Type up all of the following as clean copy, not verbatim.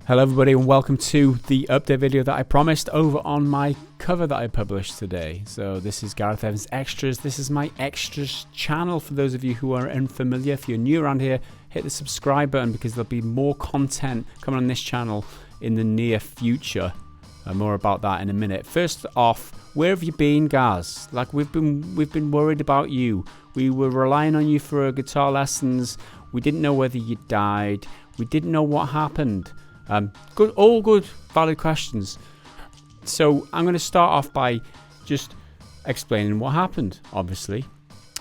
Hello everybody and welcome to the update video that I promised over on my cover that I published today. So this is Gareth Evans Extras. This is my Extras channel for those of you who are unfamiliar. If you're new around here, hit the subscribe button because there'll be more content coming on this channel in the near future. More about that in a minute. First off, where have you been, guys? Like we've been worried about you. We were relying on you for guitar lessons. We didn't know whether you died. We didn't know what happened. All good, valid questions. So I'm going to start off by just explaining what happened, obviously.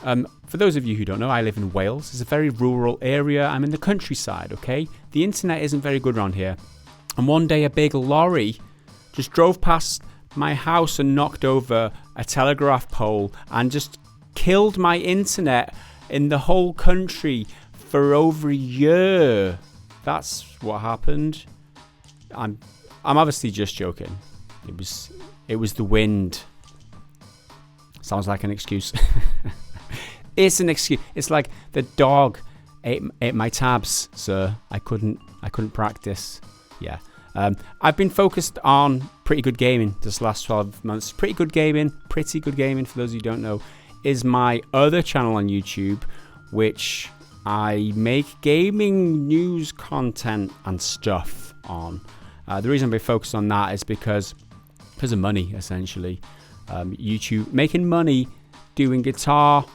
For those of you who don't know, I live in Wales. It's a very rural area. I'm in the countryside, okay? The internet isn't very good around here. And one day a big lorry just drove past my house and knocked over a telegraph pole and just killed my internet in the whole country for over a year. That's what happened. I'm obviously just joking. It was the wind. Sounds like an excuse. It's an excuse. It's like the dog ate my tabs, sir. I couldn't practice. Yeah. I've been focused on Pretty Good Gaming this last 12 months. Pretty Good Gaming, for those who don't know, is my other channel on YouTube, which I make gaming news content and stuff on. The reason I've been focused on that is because of money, essentially. YouTube, making money doing guitar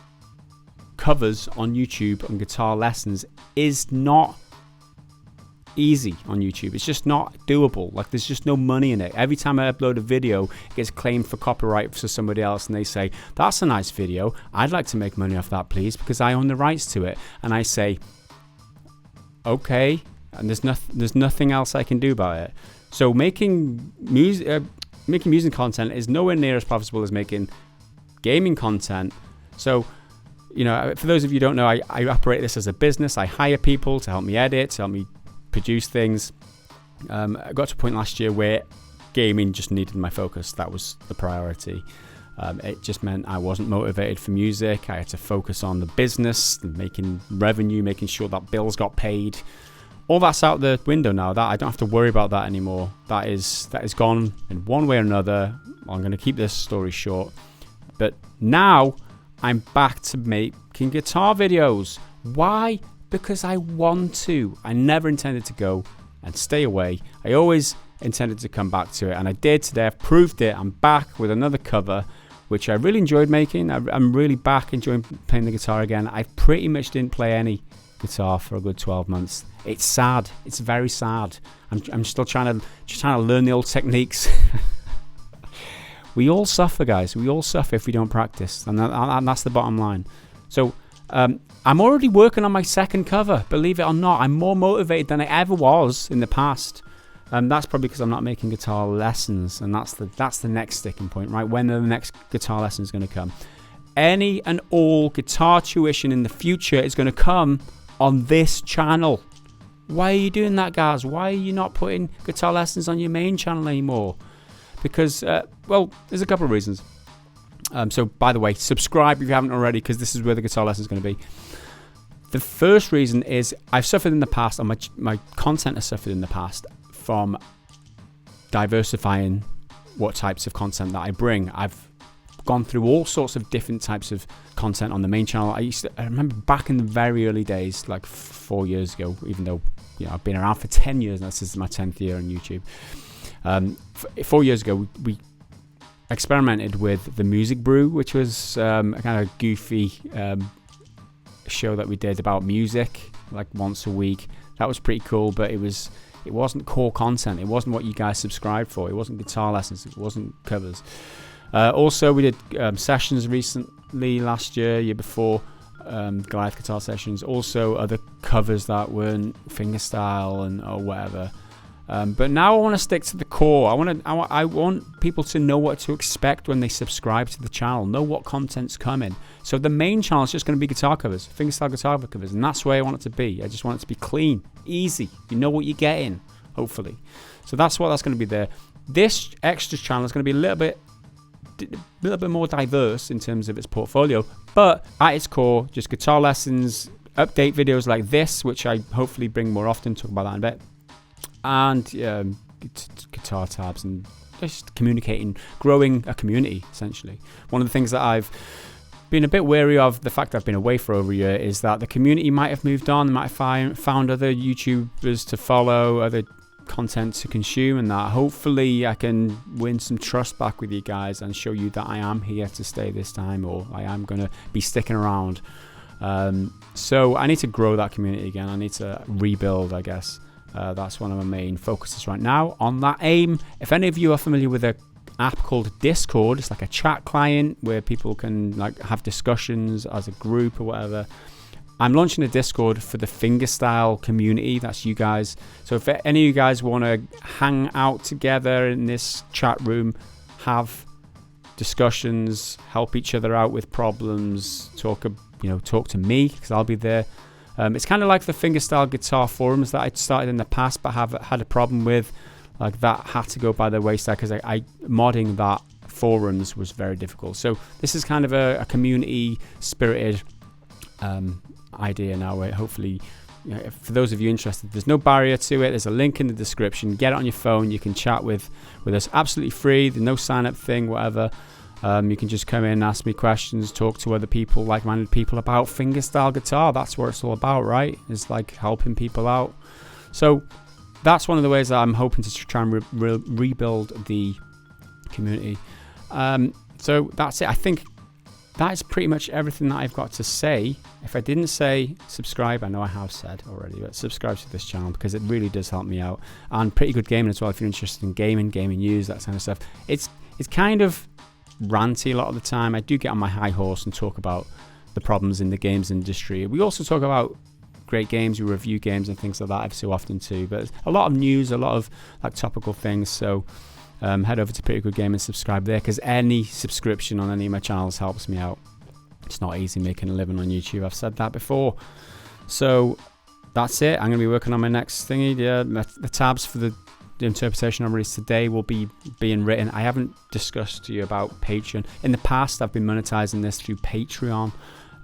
covers on YouTube and guitar lessons is not easy on YouTube. It's just not doable. Like, there's just no money in it. Every time I upload a video, it gets claimed for copyright for somebody else, and they say, that's a nice video, I'd like to make money off that, please, because I own the rights to it. And I say, okay, and there's nothing else I can do about it. So making music content is nowhere near as profitable as making gaming content. So, you know, for those of you who don't know, I operate this as a business. I hire people to help me edit, to help me produce things. I got to a point last year where gaming just needed my focus. That was the priority. It just meant I wasn't motivated for music. I had to focus on the business, making revenue, making sure that bills got paid. All that's out the window now. That I don't have to worry about that anymore. That is gone in one way or another. I'm going to keep this story short. But now I'm back to making guitar videos. Why? Because I want to. I never intended to go and stay away. I always intended to come back to it, and I did today. I've proved it. I'm back with another cover, which I really enjoyed making. I'm really back enjoying playing the guitar again. I pretty much didn't play any guitar for a good 12 months. It's sad. It's very sad. I'm still trying to learn the old techniques. We all suffer, guys. We all suffer if we don't practice, and that's the bottom line. So I'm already working on my second cover, believe it or not. I'm more motivated than I ever was in the past. That's probably because I'm not making guitar lessons, and that's the next sticking point, right? When are the next guitar lessons going to come? Any and all guitar tuition in the future is going to come on this channel. Why are you doing that, guys? Why are you not putting guitar lessons on your main channel anymore? Because, well, there's a couple of reasons. So, by the way, subscribe if you haven't already, because this is where the guitar lesson is going to be. The first reason is I've suffered in the past, and my content has suffered in the past from diversifying what types of content that I bring. I've gone through all sorts of different types of content on the main channel. I remember back in the very early days, like 4 years ago, even though I've been around for 10 years, and this is my 10th year on YouTube. 4 years ago, we experimented with the Music Brew, which was a kind of goofy show that we did about music, like once a week. That was pretty cool, but it wasn't core content. It wasn't what you guys subscribed for. It wasn't guitar lessons. It wasn't covers. Also, we did sessions recently, last year before, Gareth guitar sessions. Also, other covers that weren't fingerstyle or whatever. But now I want to stick to the core. I want people to know what to expect when they subscribe to the channel, know what content's coming. So the main channel is just going to be guitar covers, fingerstyle guitar covers, and that's where I want it to be. I just want it to be clean, easy. You know what you're getting, hopefully. So that's that's going to be there. This Extras channel is going to be a little bit more diverse in terms of its portfolio, but at its core, just guitar lessons, update videos like this, which I hopefully bring more often, talk about that in a bit. and guitar tabs, and just communicating, growing a community, essentially. One of the things that I've been a bit wary of, the fact I've been away for over a year, is that the community might have moved on, might have found other YouTubers to follow, other content to consume, and that hopefully I can win some trust back with you guys and show you that I am here to stay this time, or I am going to be sticking around. So I need to grow that community again. I need to rebuild, I guess. That's one of my main focuses right now on that aim. If any of you are familiar with an app called Discord, it's like a chat client where people can like have discussions as a group or whatever. I'm launching a Discord for the fingerstyle community. That's you guys. So if any of you guys want to hang out together in this chat room, have discussions, help each other out with problems, talk to me, because I'll be there. It's kind of like the fingerstyle guitar forums that I started in the past, but have had a problem with. Like that had to go by the wayside because I modding that forums was very difficult. So this is kind of a community spirited idea now, where hopefully, for those of you interested, there's no barrier to it. There's a link in the description. Get it on your phone. You can chat with us absolutely free. There's no sign up thing, whatever. You can just come in, ask me questions, talk to other people, like-minded people about fingerstyle guitar. That's what it's all about, right? It's like helping people out. So that's one of the ways that I'm hoping to try and rebuild the community. So that's it. I think that's pretty much everything that I've got to say. If I didn't say subscribe, I know I have said already, but subscribe to this channel because it really does help me out. And Pretty Good Gaming as well, if you're interested in gaming news, that kind of stuff. It's kind of ranty a lot of the time. I do get on my high horse and talk about the problems in the games industry. We also talk about great games, we review games and things like that every so often too, but a lot of news, a lot of like topical things. So head over to Pretty Good Game and subscribe there, because any subscription on any of my channels helps me out. It's not easy making a living on YouTube, I've said that before. So that's it. I'm going to be working on my next thingy. The tabs for the interpretation I released today will be being written. I haven't discussed to you about Patreon. In the past, I've been monetizing this through Patreon.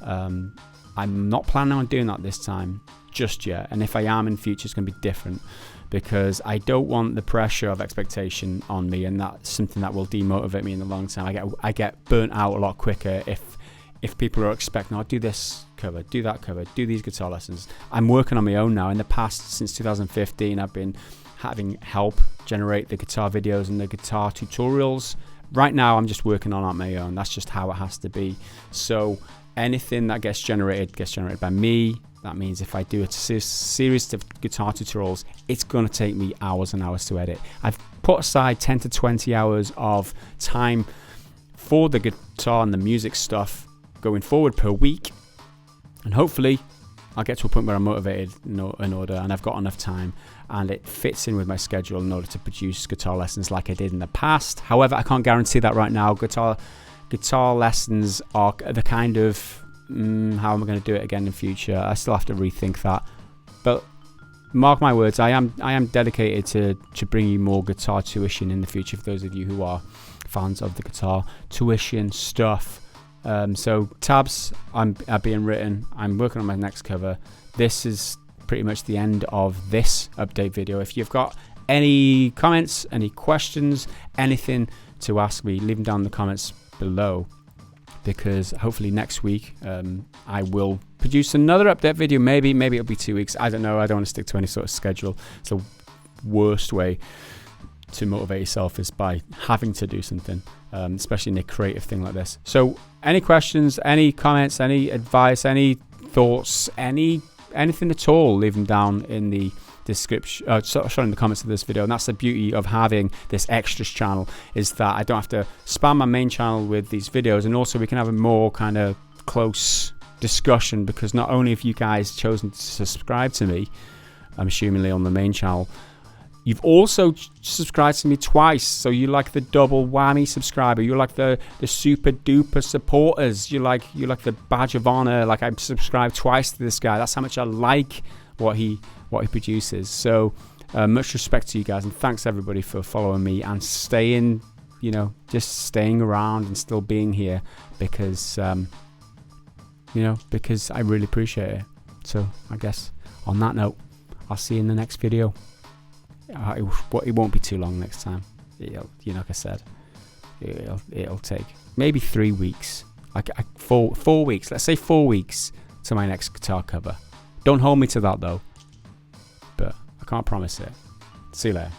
I'm not planning on doing that this time just yet, and if I am in future, it's going to be different, because I don't want the pressure of expectation on me, and that's something that will demotivate me in the long term. I get burnt out a lot quicker if people are expecting, I'll do this cover, do that cover, do these guitar lessons. I'm working on my own now. In the past, since 2015, I've been having help generate the guitar videos and the guitar tutorials. Right now, I'm just working on my own. That's just how it has to be. So anything that gets generated by me. That means if I do a series of guitar tutorials, it's going to take me hours and hours to edit. I've put aside 10 to 20 hours of time for the guitar and the music stuff going forward per week, and hopefully I'll get to a point where I'm motivated in order, and I've got enough time, and it fits in with my schedule in order to produce guitar lessons like I did in the past. However, I can't guarantee that right now. Guitar lessons are the kind of how am I going to do it again in future? I still have to rethink that, but mark my words, I am dedicated to bring you more guitar tuition in the future for those of you who are fans of the guitar tuition stuff. So tabs are being written. I'm working on my next cover. This is pretty much the end of this update video. If you've got any comments, any questions, anything to ask me, leave them down in the comments below, because hopefully next week I will produce another update video. Maybe it'll be 2 weeks. I don't know. I don't want to stick to any sort of schedule. It's the worst way to motivate yourself is by having to do something, especially in a creative thing like this. So any questions, any comments, any advice, any thoughts, anything at all, leave them down in the description, in the comments of this video. And that's the beauty of having this extras channel, is that I don't have to spam my main channel with these videos, and also we can have a more kind of close discussion, because not only have you guys chosen to subscribe to me, I'm assumingly on the main channel, you've also subscribed to me twice. So you're like the double whammy subscriber. You're like the super duper supporters. You're like the badge of honor. Like, I'm subscribed twice to this guy. That's how much I like what he produces. So much respect to you guys, and thanks everybody for following me and staying, just staying around and still being here, because because I really appreciate it. So I guess on that note, I'll see you in the next video. It won't be too long next time. Like I said, it'll take maybe 3 weeks, like 4 weeks. Let's say 4 weeks to my next guitar cover. Don't hold me to that though, but I can't promise it. See you later.